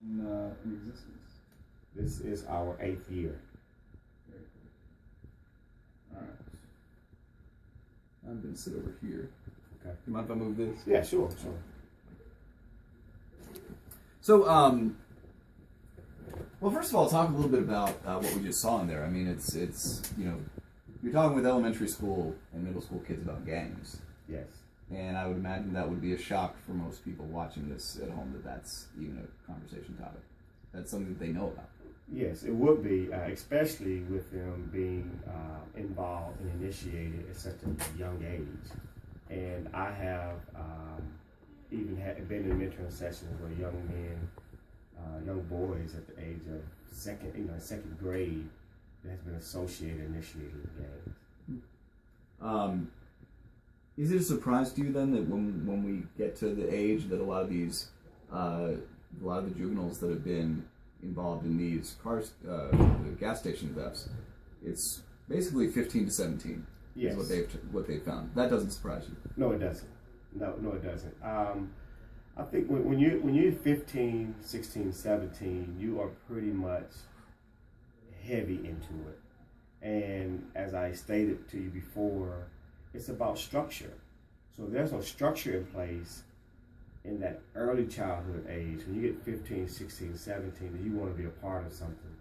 in existence? This is our 8th year. Very cool. All right. I'm going to sit over here. Okay. You mind if I move this? Yeah, sure. So, well, first of all, talk a little bit about what we just saw in there. I mean, it's you're talking with elementary school and middle school kids about gangs. Yes. And I would imagine that would be a shock for most people watching this at home that's even a conversation topic. That's something that they know about. Yes, it would be, especially with them being involved and initiated at such a young age. And I have even been in mentoring sessions where young men, young boys at the age of second grade, that has been associated, initiated with gangs. Is it a surprise to you then that when we get to the age that a lot of the juveniles that have been involved in these the gas station thefts, it's basically 15 to 17 Yes. is what they've found. That doesn't surprise you? No, it doesn't. No, it doesn't. I think when you're 15, 16, 17, you are pretty much heavy into it. And as I stated to you before, it's about structure. So there's no structure in place in that early childhood age. When you get 15, 16, 17, you want to be a part of something.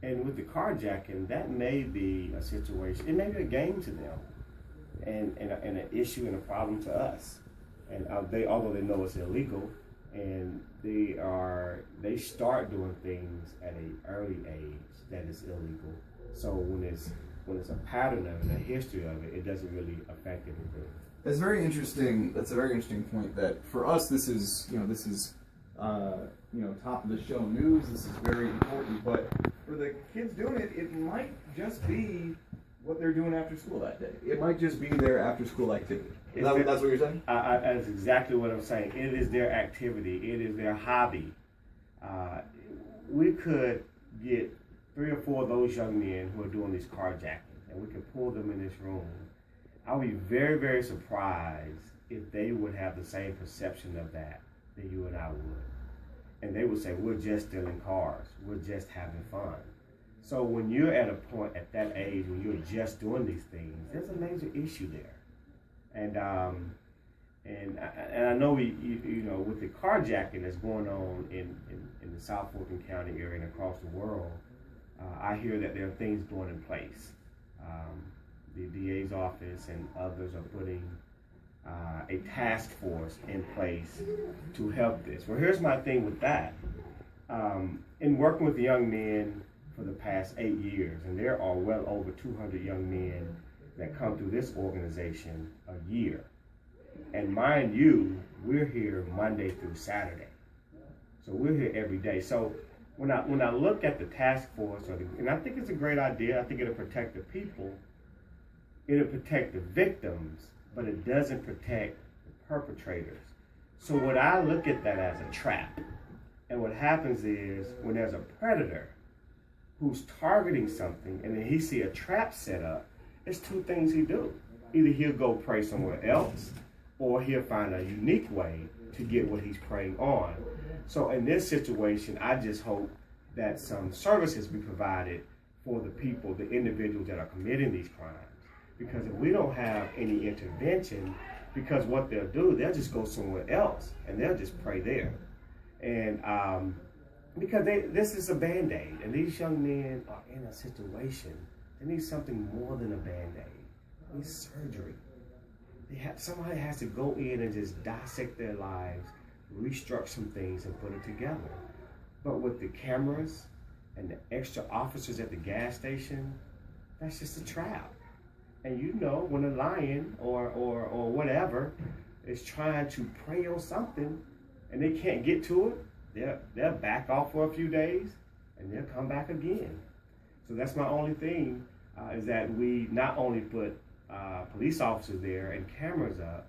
And with the carjacking, that may be a situation, it may be a game to them and an issue and a problem to us. And although they know it's illegal, and they start doing things at an early age that is illegal. So when it's a pattern of it, a history of it, it doesn't really affect anything. That's very interesting. That's a very interesting point. That for us, this is top of the show news. This is very important. But for the kids doing it, it might just be what they're doing after school that day. It might just be their after school activity. That's what you're saying? That's exactly what I'm saying. It is their activity. It is their hobby. We could get 3 or 4 of those young men who are doing these carjackings, and we could pull them in this room. I would be very, very surprised if they would have the same perception of that you and I would. And they would say, we're just stealing cars. We're just having fun. So when you're at a point at that age when you're just doing these things, there's a major issue there. And I know with the carjacking that's going on in the South Fulton County area and across the world, I hear that there are things going in place. The DA's office and others are putting a task force in place to help this. Well, here's my thing with that. In working with young men for the past 8 years, and there are well over 200 young men that come through this organization a year. And mind you, we're here Monday through Saturday. So we're here every day. So when I look at the task force, and I think it's a great idea, I think it'll protect the people, it'll protect the victims, but it doesn't protect the perpetrators. So what I look at that as a trap. And what happens is when there's a predator who's targeting something and then he see a trap set up, it's 2 things he do. Either he'll go prey somewhere else or he'll find a unique way to get what he's preying on. So in this situation, I just hope that some services be provided for the people, the individuals that are committing these crimes. Because if we don't have any intervention, because what they'll do, they'll just go somewhere else and they'll just prey there. And because this is a Band-Aid, and these young men are in a situation, they need something more than a Band-Aid. They need surgery. Somebody has to go in and just dissect their lives, restructure some things and put it together. But with the cameras and the extra officers at the gas station, that's just a trap. And when a lion or whatever is trying to prey on something and they can't get to it, they'll back off for a few days and they'll come back again. So that's my only thing, is that we not only put police officers there and cameras up,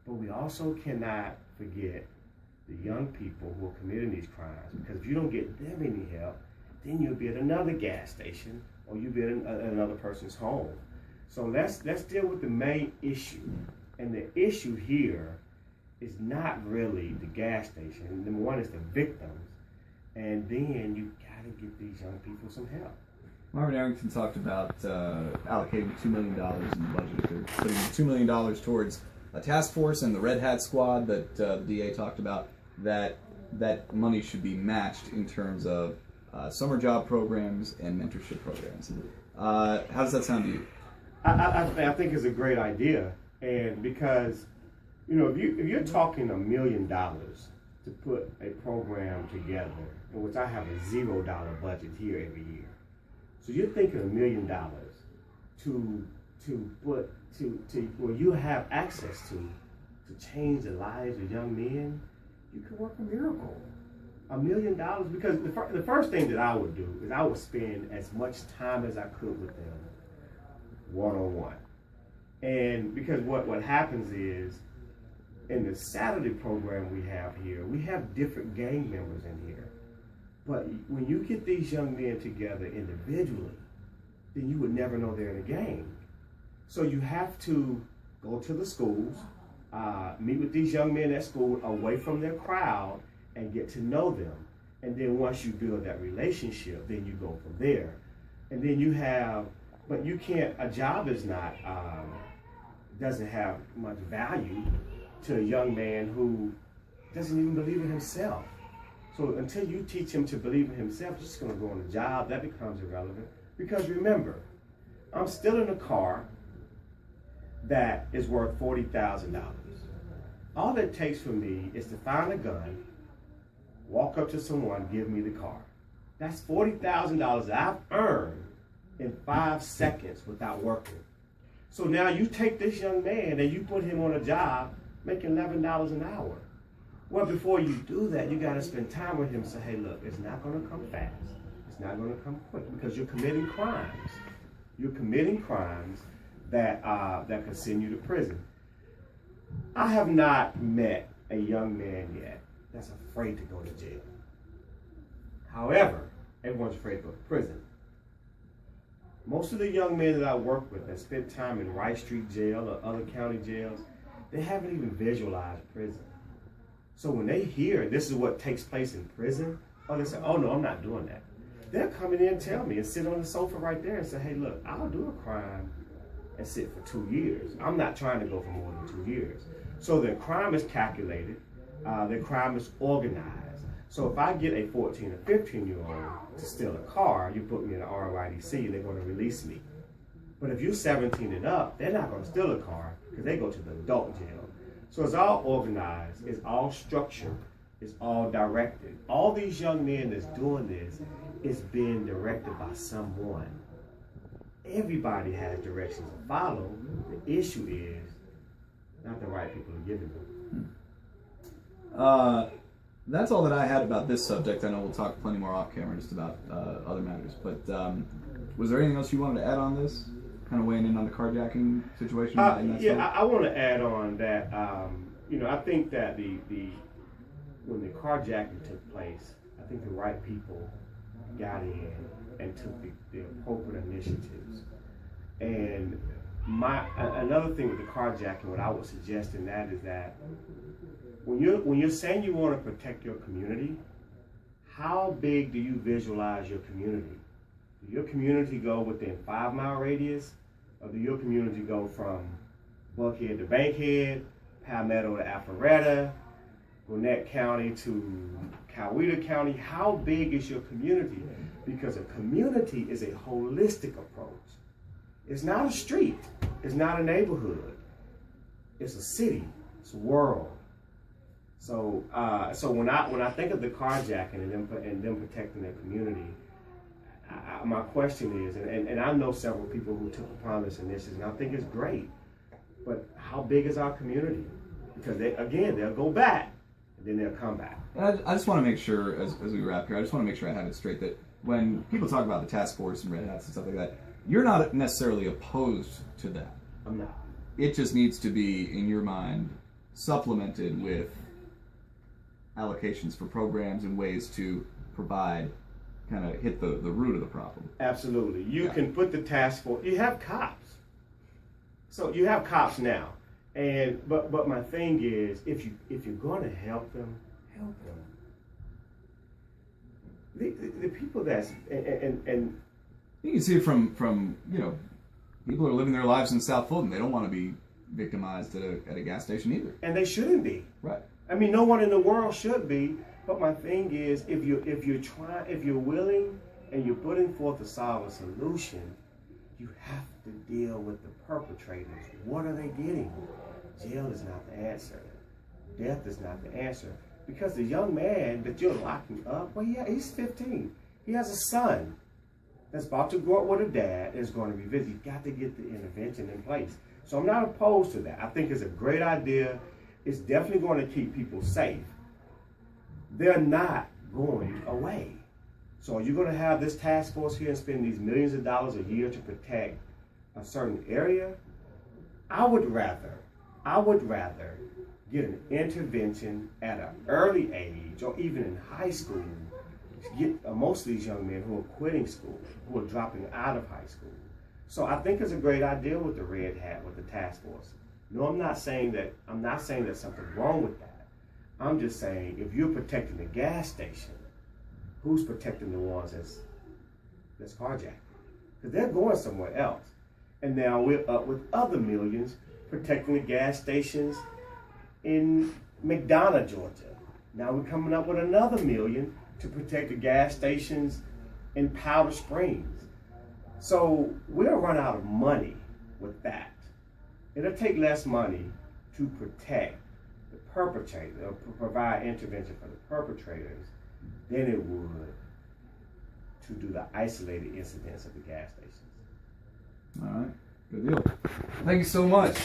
but we also cannot forget the young people who are committing these crimes. Because if you don't get them any help, then you'll be at another gas station or you'll be at another person's home. So let's deal with the main issue. And the issue here is not really the gas station. Number one is the victims. and then you got to give these young people some help. Marvin Arrington talked about allocating $2 million in the budget. They're putting $2 million towards a task force and the Red Hat Squad that the DA talked about, that money should be matched in terms of summer job programs and mentorship programs. How does that sound to you? I think it's a great idea, and because if you're talking $1 million to put a program together, in which I have a $0 budget here every year, so you're thinking $1 million to where you have access to change the lives of young men, you can work a miracle. $1 million, because the first thing that I would do is I would spend as much time as I could with them one-on-one. And because what happens is, in the Saturday program we have here, we have different gang members in here. But when you get these young men together individually, then you would never know they're in a gang. So you have to go to the schools, meet with these young men at school away from their crowd, and get to know them. And then once you build that relationship, then you go from there. And then you have, but you can't, a job is not, doesn't have much value to a young man who doesn't even believe in himself. So until you teach him to believe in himself, he's just gonna go on a job, that becomes irrelevant. Because remember, I'm still in a car that is worth $40,000. All it takes for me is to find a gun, walk up to someone, give me the car. That's $40,000 that I've earned in 5 seconds without working. So now you take this young man and you put him on a job making $11 an hour. Well, before you do that, you gotta spend time with him and say, hey, look, it's not gonna come fast. It's not gonna come quick, because you're committing crimes. You're committing crimes that can send you to prison. I have not met a young man yet that's afraid to go to jail. However, everyone's afraid to go to prison. Most of the young men that I work with that spent time in Rice Street Jail or other county jails, they haven't even visualized prison. So when they hear this is what takes place in prison, or they say, oh no, I'm not doing that. They'll come in and tell me and sit on the sofa right there and say, hey, look, I'll do a crime and sit for 2 years. I'm not trying to go for more than 2 years. So their crime is calculated, their crime is organized. So if I get a 14 or 15-year-old to steal a car, you put me in an ROIDC, they're going to release me. But if you're 17 and up, they're not going to steal a car because they go to the adult jail. So it's all organized, it's all structured, it's all directed. All these young men that's doing this is being directed by someone. Everybody has directions to follow. The issue is not the right people are giving them. That's all that I had about this subject. I know we'll talk plenty more off camera just about other matters. But was there anything else you wanted to add on this? Kind of weighing in on the carjacking situation? I want to add on that. I think that when the carjacking took place, I think the right people got in and took the appropriate initiatives. And another thing with the carjacking, what I would suggest in that is that when you're saying you want to protect your community, how big do you visualize your community? Do your community go within 5-mile radius, or do your community go from Buckhead to Bankhead, Palmetto to Alpharetta, Gwinnett County to Coweta County? How big is your community? Because a community is a holistic approach. It's not a street. It's not a neighborhood. It's a city. It's a world. So, when I think of the carjacking and them protecting their community, my question is, and I know several people who took upon this initiative, and I think it's great, but how big is our community? Because they'll go back, and then they'll come back. And I just want to make sure, as we wrap here, I just want to make sure I have it straight that when people talk about the task force and Red Hats and stuff like that, you're not necessarily opposed to that. I'm not. It just needs to be, in your mind, supplemented with allocations for programs and ways to provide, kind of hit the root of the problem. Absolutely. You can put the task force, you have cops. So you have cops now. But my thing is, if you're going to help them, help them. the people that's and You can see it from people are living their lives in South Fulton. They don't want to be victimized at a gas station either. and they shouldn't be. Right. I mean, no one in the world should be. But my thing is, if you're willing and you're putting forth to solve a solution, you have to deal with the perpetrators. What are they getting? Jail is not the answer. Death is not the answer. Because the young man that you're locking up, well, yeah, he's 15. He has a son that's about to grow up with a dad that's going to be busy. You've got to get the intervention in place. So I'm not opposed to that. I think it's a great idea. It's definitely going to keep people safe. They're not going away. So you're going to have this task force here and spend these millions of dollars a year to protect a certain area. I would rather get an intervention at an early age or even in high school to get most of these young men who are quitting school, who are dropping out of high school. So I think it's a great idea with the red hat, with the task force. No, I'm not saying there's something wrong with that. I'm just saying if you're protecting the gas station, who's protecting the ones that's carjacking? Because they're going somewhere else. And now we're up with other millions protecting the gas stations in McDonough, Georgia. Now we're coming up with another million to protect the gas stations in Powder Springs. So we'll run out of money with that. It'll take less money to protect the perpetrator, or provide intervention for the perpetrators, than it would to do the isolated incidents at the gas stations. All right. Good deal. Thank you so much.